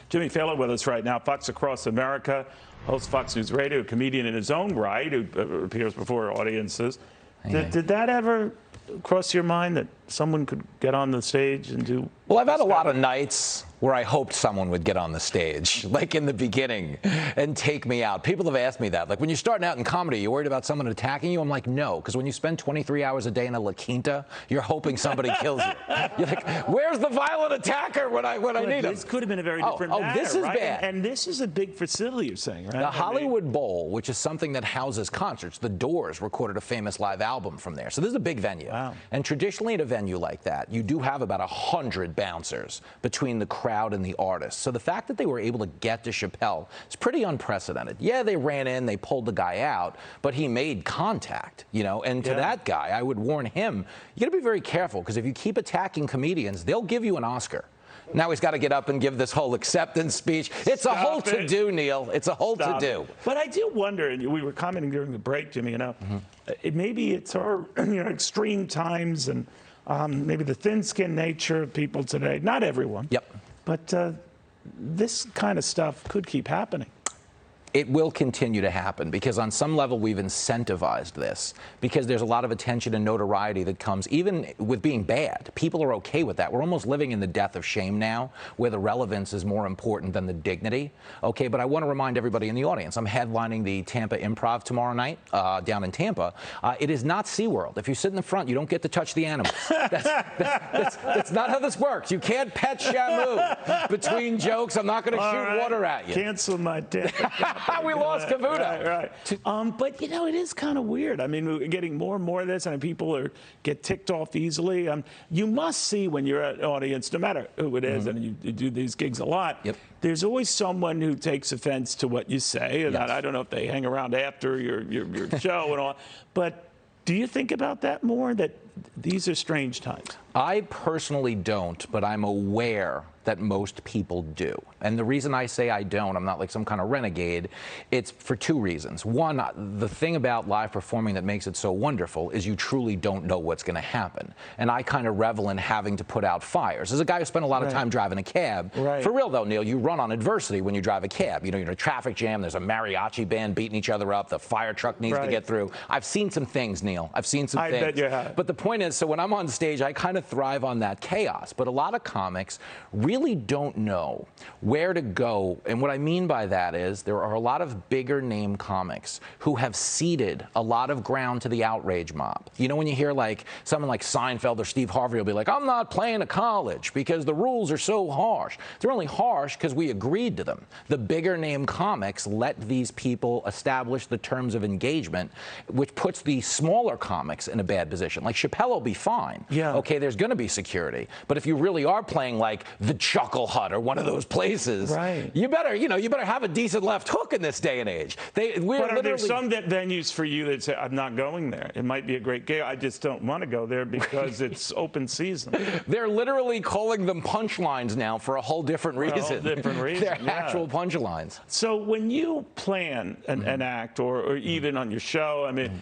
Jimmy Failla with us right now, Fox Across America, host Fox News Radio, comedian in his own right, who appears before audiences. Did that ever cross your mind that someone could get on the stage and do? Well, I've had a lot of nights where I hoped someone would get on the stage, like in the beginning, and take me out. People have asked me that. Like, when you're starting out in comedy, you worried about someone attacking you? I'm like, no, because when you spend 23 hours a day in a La Quinta, you're hoping somebody kills you. You're like, where's the violent attacker when I need him? This could have been a very different matter, this is right? bad. And this is a big facility, you're saying, right? The Hollywood Bowl, which is something that houses concerts, The Doors recorded a famous live album from there. So this is a big venue. Wow. And traditionally at a venue like that, you do have about 100 bouncers between the crowd and the artist. So the fact that they were able to get to Chappelle is pretty unprecedented. Yeah, they ran in, they pulled the guy out, but he made contact, you know, and to that guy, I would warn him, you gotta be very careful, because if you keep attacking comedians, they'll give you an Oscar. Now he's got to get up and give this whole acceptance speech. It's a whole to-do, Neil. It's a whole to-do. But I do wonder, and we were commenting during the break, Jimmy, you know, maybe it's our extreme times and maybe the thin-skinned nature of people today. Not everyone. Yep. But this kind of stuff could keep happening. It will continue to happen, because on some level we've incentivized this, because there's a lot of attention and notoriety that comes even with being bad. People are okay with that. We're almost living in the death of shame now, where the relevance is more important than the dignity. Okay, but I want to remind everybody in the audience, I'm headlining the Tampa Improv tomorrow night down in Tampa. It is not SeaWorld. If you sit in the front, you don't get to touch the animals. That's not how this works. You can't pet Shamu. Between jokes, I'm not going to shoot water at you. Cancel my ticket. We lost Cavuto. Right. But, you know, it is kind of weird. I mean, we're getting more and more of this, and people get ticked off easily. You must see when you're at an audience, no matter who it is, and you do these gigs a lot, there's always someone who takes offense to what you say. And I don't know if they hang around after your show and all. But do you think about that more, that these are strange times? I personally don't, but I'm aware that most people do. And the reason I say I don't, I'm not like some kind of renegade, it's for two reasons. One, the thing about live performing that makes it so wonderful is you truly don't know what's gonna happen. And I kind of revel in having to put out fires. As a guy who spent a lot of time driving a cab, for real though, Neil, you run on adversity when you drive a cab. You know, you're in a traffic jam, there's a mariachi band beating each other up, the fire truck needs to get through. I've seen some things, Neil. I've seen some things. I bet you have. But the point is, so when I'm on stage, I kind of thrive on that chaos. But a lot of comics really don't know where to go. And what I mean by that is there are a lot of bigger name comics who have ceded a lot of ground to the outrage mob. You know, when you hear like someone like Seinfeld or Steve Harvey will be like, I'm not playing a college because the rules are so harsh. They're only harsh because we agreed to them. The bigger name comics let these people establish the terms of engagement, which puts the smaller comics in a bad position. Like Chappelle will be fine. Okay, there's going to be security. But if you really are playing like the Chuckle Hut or one of those places, you better have a decent left hook in this day and age. But are there some venues for you that say, I'm not going there? It might be a great gig. I just don't want to go there because it's open season. They're literally calling them punchlines now for a whole different reason. They're actual punchlines. So when you plan an act or even on your show, I mean,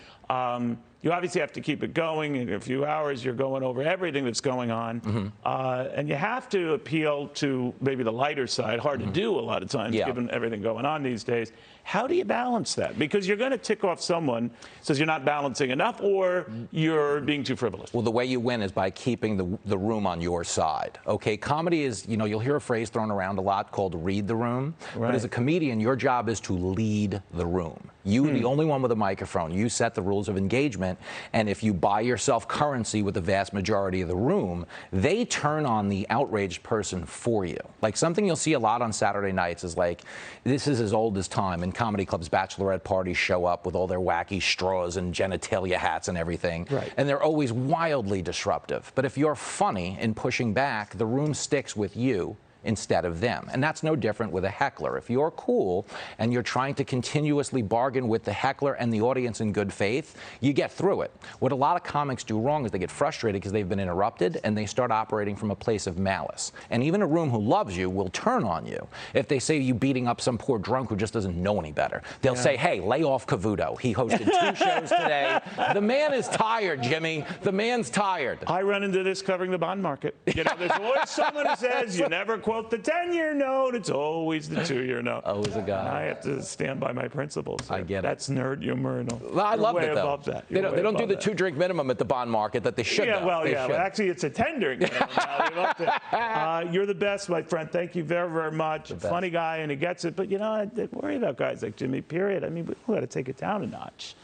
you obviously have to keep it going. In a few hours, you're going over everything that's going on. And you have to appeal to maybe the lighter side. Hard to do a lot of times, given everything going on these days. How do you balance that? Because you're going to tick off someone who says you're not balancing enough or you're being too frivolous. Well, the way you win is by keeping the room on your side. Okay, comedy is, you know, you'll hear a phrase thrown around a lot called read the room. But as a comedian, your job is to lead the room. You are the only one with a microphone. You set the rules of engagement. And if you buy yourself currency with the vast majority of the room, they turn on the outraged person for you. Like something you'll see a lot on Saturday nights is like, this is as old as time. And comedy clubs, bachelorette parties show up with all their wacky straws and genitalia hats and everything. And they're always wildly disruptive. But if you're funny in pushing back, the room sticks with you instead of them. And that's no different with a heckler. If you're cool and you're trying to continuously bargain with the heckler and the audience in good faith, you get through it. What a lot of comics do wrong is they get frustrated because they've been interrupted and they start operating from a place of malice. And even a room who loves you will turn on you if they say you beating up some poor drunk who just doesn't know any better. They'll say, hey, lay off Cavuto. He hosted 2 shows today. The man is tired, Jimmy. The man's tired. I run into this covering the bond market. You know, there's always someone who says you never quote quote the 10-year note, it's always the 2-year note. Always a guy. I have to stand by my principles. I get it. That's nerd humor. And Well, I love way it, though. above that. They don't do the 2-drink minimum at the bond market that they should. Yeah, well, they yeah. should. Well, actually, it's a 10-drink minimum now. We love it. You're the best, my friend. Thank you very, very much. Funny guy, and he gets it. But, you know, I worry about guys like Jimmy, period. I mean, we've got to take it down a notch.